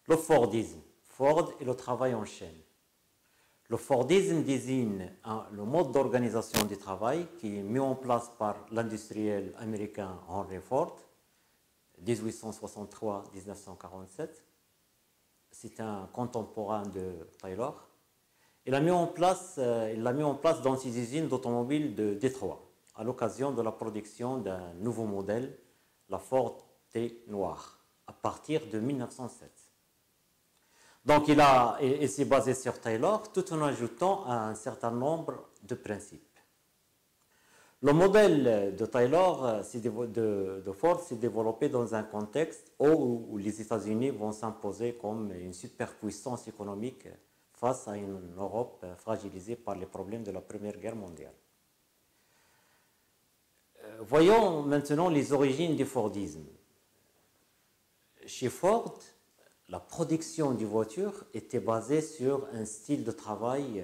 Le Fordisme. Ford et le travail en chaîne. Le Fordisme désigne le mode d'organisation du travail qui est mis en place par l'industriel américain Henry Ford, 1863-1947. C'est un contemporain de Taylor. Il l'a mis en place dans ses usines d'automobiles de Détroit, à l'occasion de la production d'un nouveau modèle, la Ford T Noire, à partir de 1907. Donc il s'est basé sur Taylor tout en ajoutant un certain nombre de principes. Le modèle de Taylor, de Ford, s'est développé dans un contexte où les États-Unis vont s'imposer comme une superpuissance économique face à une Europe fragilisée par les problèmes de la Première Guerre mondiale. Voyons maintenant les origines du Fordisme. Chez Ford, la production des voitures était basée sur un style de travail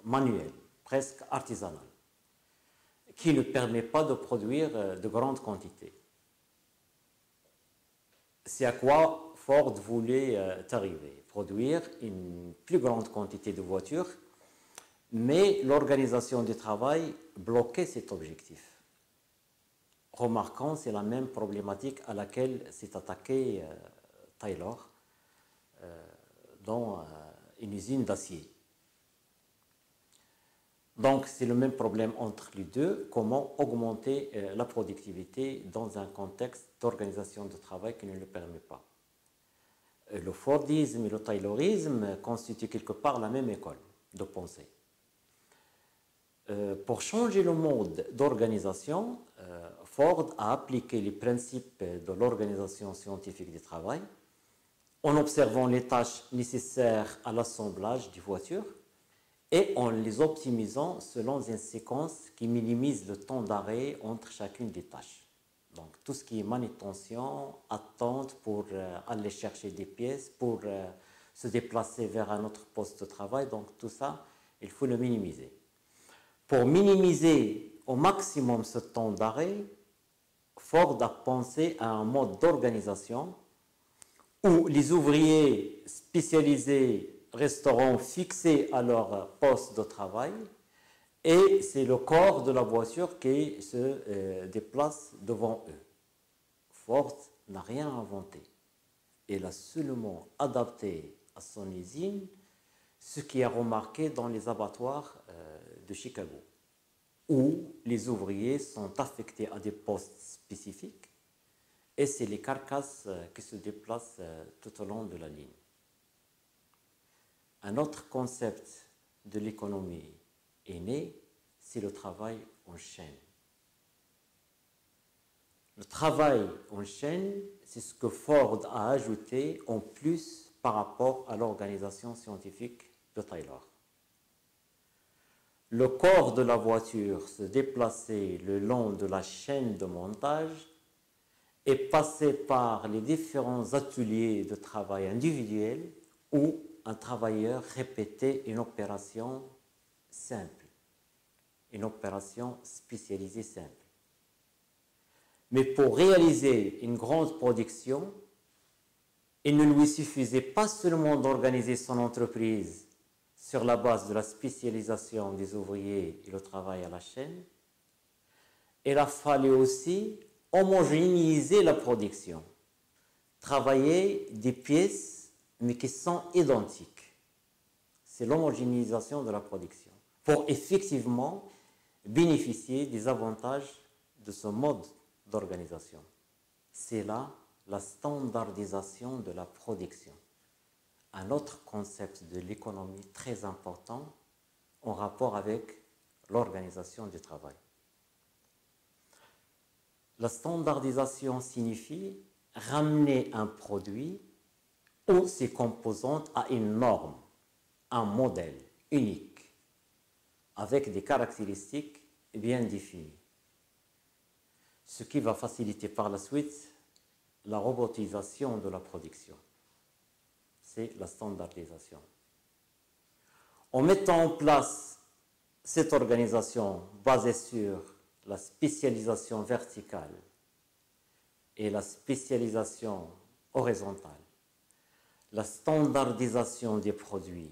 manuel, presque artisanal, qui ne permet pas de produire de grandes quantités. C'est à quoi Ford voulait arriver, produire une plus grande quantité de voitures, mais l'organisation du travail bloquait cet objectif. Remarquons, c'est la même problématique à laquelle s'est attaqué Taylor dans une usine d'acier. Donc, c'est le même problème entre les deux, comment augmenter la productivité dans un contexte d'organisation de travail qui ne le permet pas. Le Fordisme et le Taylorisme constituent quelque part la même école de pensée. Pour changer le mode d'organisation, Ford a appliqué les principes de l'organisation scientifique du travail en observant les tâches nécessaires à l'assemblage des voitures et en les optimisant selon une séquence qui minimise le temps d'arrêt entre chacune des tâches. Donc tout ce qui est manutention, attente pour aller chercher des pièces, pour se déplacer vers un autre poste de travail, donc tout ça, il faut le minimiser. Pour minimiser au maximum ce temps d'arrêt, Ford a pensé à un mode d'organisation où les ouvriers spécialisés resteront fixés à leur poste de travail et c'est le corps de la voiture qui se déplace devant eux. Ford n'a rien inventé. Il a seulement adapté à son usine ce qui est remarqué dans les abattoirs de Chicago, où les ouvriers sont affectés à des postes spécifiques et c'est les carcasses qui se déplacent tout au long de la ligne. Un autre concept de l'économie est né, c'est le travail en chaîne. Le travail en chaîne, c'est ce que Ford a ajouté en plus par rapport à l'organisation scientifique de Taylor. Le corps de la voiture se déplaçait le long de la chaîne de montage et passait par les différents ateliers de travail individuels où un travailleur répétait une opération simple, une opération spécialisée simple. Mais pour réaliser une grande production, il ne lui suffisait pas seulement d'organiser son entreprise sur la base de la spécialisation des ouvriers et le travail à la chaîne, il a fallu aussi homogénéiser la production, travailler des pièces mais qui sont identiques. C'est l'homogénéisation de la production pour effectivement bénéficier des avantages de ce mode d'organisation. C'est là la standardisation de la production. Un autre concept de l'économie très important en rapport avec l'organisation du travail. La standardisation signifie ramener un produit ou ses composantes à une norme, un modèle unique, avec des caractéristiques bien définies. Ce qui va faciliter par la suite la robotisation de la production. C'est la standardisation. En mettant en place cette organisation basée sur la spécialisation verticale et la spécialisation horizontale, la standardisation des produits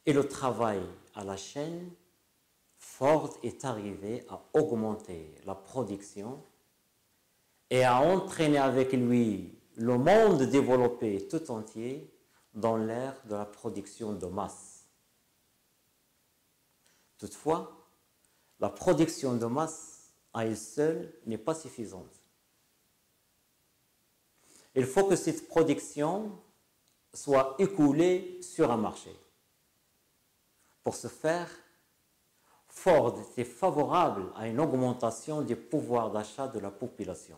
et le travail à la chaîne, Ford est arrivé à augmenter la production et à entraîner avec lui le monde développé tout entier dans l'ère de la production de masse. Toutefois, la production de masse à elle seule n'est pas suffisante. Il faut que cette production soit écoulée sur un marché. Pour ce faire, Ford était favorable à une augmentation du pouvoir d'achat de la population,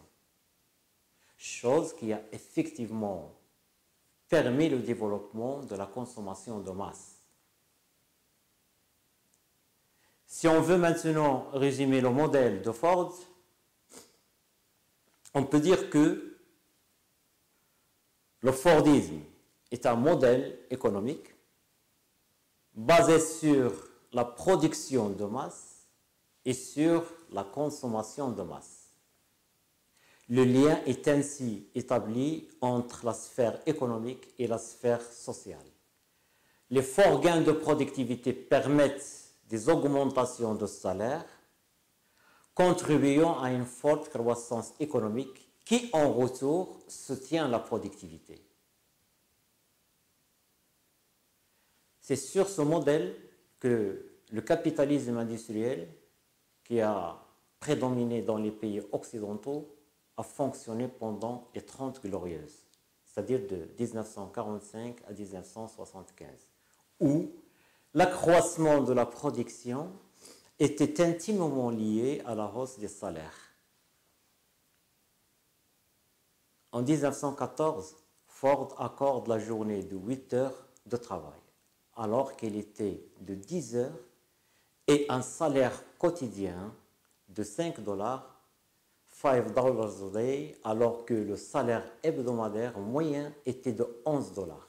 chose qui a effectivement permis le développement de la consommation de masse. Si on veut maintenant résumer le modèle de Ford, on peut dire que le Fordisme est un modèle économique basé sur la production de masse et sur la consommation de masse. Le lien est ainsi établi entre la sphère économique et la sphère sociale. Les forts gains de productivité permettent des augmentations de salaire, contribuant à une forte croissance économique qui, en retour, soutient la productivité. C'est sur ce modèle que le capitalisme industriel, qui a prédominé dans les pays occidentaux, a fonctionné pendant les 30 glorieuses, c'est-à-dire de 1945 à 1975, où l'accroissement de la production était intimement lié à la hausse des salaires. En 1914, Ford accorde la journée de 8 heures de travail, alors qu'elle était de 10 heures, et un salaire quotidien de 5 dollars, $5 a day, alors que le salaire hebdomadaire moyen était de 11 dollars.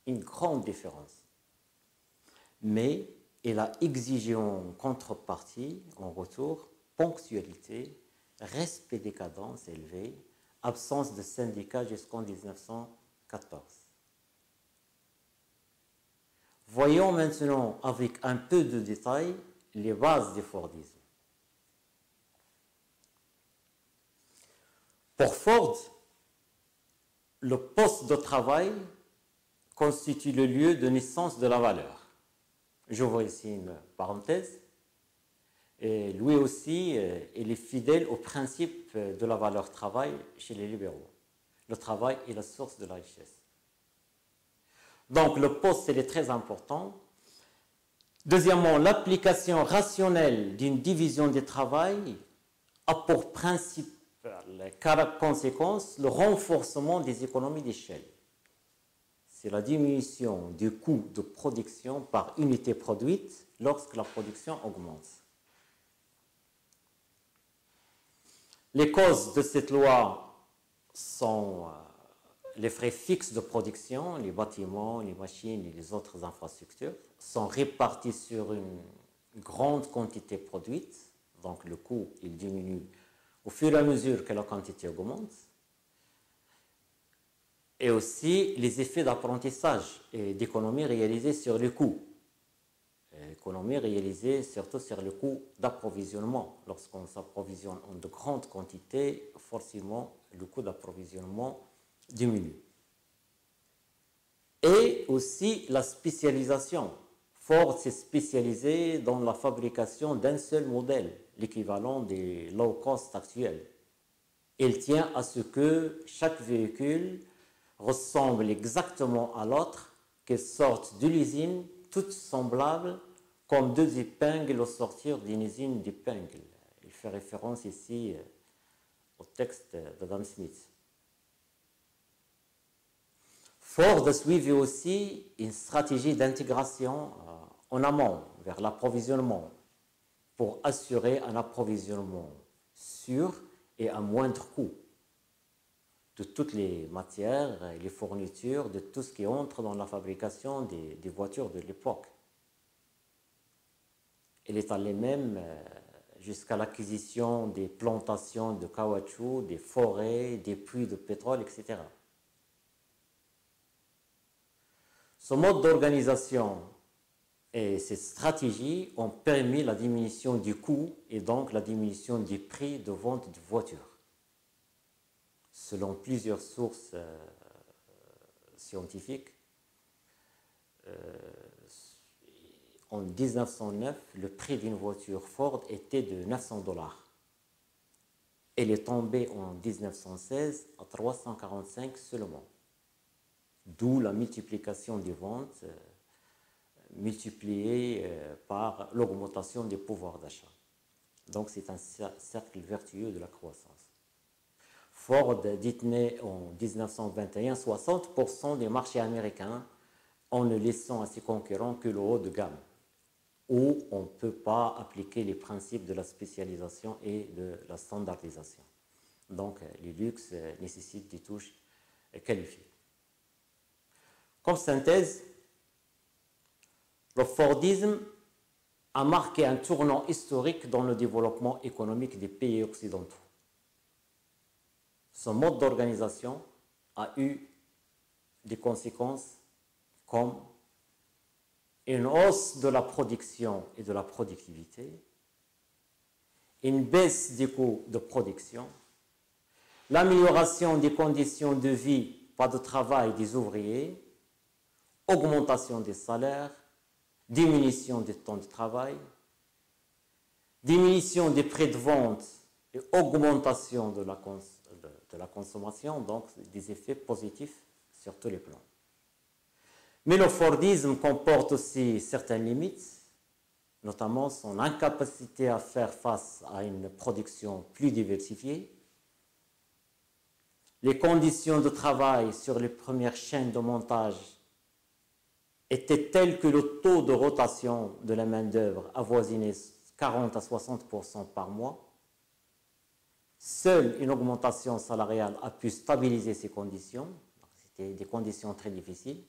Une grande différence. Mais elle a exigé en contrepartie, en retour, ponctualité, respect des cadences élevées, absence de syndicats jusqu'en 1914. Voyons maintenant avec un peu de détail les bases du Fordisme. Pour Ford, le poste de travail constitue le lieu de naissance de la valeur. J'ouvre ici une parenthèse. Et lui aussi, il est fidèle au principe de la valeur travail chez les libéraux. Le travail est la source de la richesse. Donc le poste, il est très important. Deuxièmement, l'application rationnelle d'une division du travail a pour principale conséquence le renforcement des économies d'échelle. C'est la diminution du coût de production par unité produite lorsque la production augmente. Les causes de cette loi sont les frais fixes de production, les bâtiments, les machines et les autres infrastructures sont répartis sur une grande quantité produite, donc le coût il diminue au fur et à mesure que la quantité augmente. Et aussi les effets d'apprentissage et d'économie réalisés sur les coûts. Économie réalisée surtout sur le coût d'approvisionnement. Lorsqu'on s'approvisionne en de grandes quantités, forcément le coût d'approvisionnement diminue. Et aussi la spécialisation. Ford s'est spécialisé dans la fabrication d'un seul modèle, l'équivalent des low cost actuels. Il tient à ce que chaque véhicule ressemble exactement à l'autre, qu'elles sortent de l'usine, toutes semblables, comme deux épingles au sortir d'une usine d'épingles. Il fait référence ici au texte d'Adam Smith. Ford a suivi aussi une stratégie d'intégration en amont, vers l'approvisionnement, pour assurer un approvisionnement sûr et à moindre coût de toutes les matières, les fournitures, de tout ce qui entre dans la fabrication des voitures de l'époque. Il est allé même jusqu'à l'acquisition des plantations de caoutchouc, des forêts, des puits de pétrole, etc. Ce mode d'organisation et ces stratégies ont permis la diminution du coût et donc la diminution du prix de vente de voitures. Selon plusieurs sources scientifiques, en 1909, le prix d'une voiture Ford était de 900 $. Elle est tombée en 1916 à 345 seulement. D'où la multiplication des ventes multipliée par l'augmentation des pouvoirs d'achat. Donc c'est un cercle vertueux de la croissance. Ford détenait en 1921 60% des marchés américains en ne laissant à ses concurrents que le haut de gamme, où on ne peut pas appliquer les principes de la spécialisation et de la standardisation. Donc les luxes nécessitent des touches qualifiées. Comme synthèse, le Fordisme a marqué un tournant historique dans le développement économique des pays occidentaux. Ce mode d'organisation a eu des conséquences comme une hausse de la production et de la productivité, une baisse des coûts de production, l'amélioration des conditions de vie, pas de travail des ouvriers, augmentation des salaires, diminution des temps de travail, diminution des prix de vente et augmentation de la consommation, donc des effets positifs sur tous les plans. Mais le Fordisme comporte aussi certaines limites, notamment son incapacité à faire face à une production plus diversifiée. Les conditions de travail sur les premières chaînes de montage étaient telles que le taux de rotation de la main-d'œuvre avoisinait 40 à 60% par mois. Seule une augmentation salariale a pu stabiliser ces conditions. C'était des conditions très difficiles.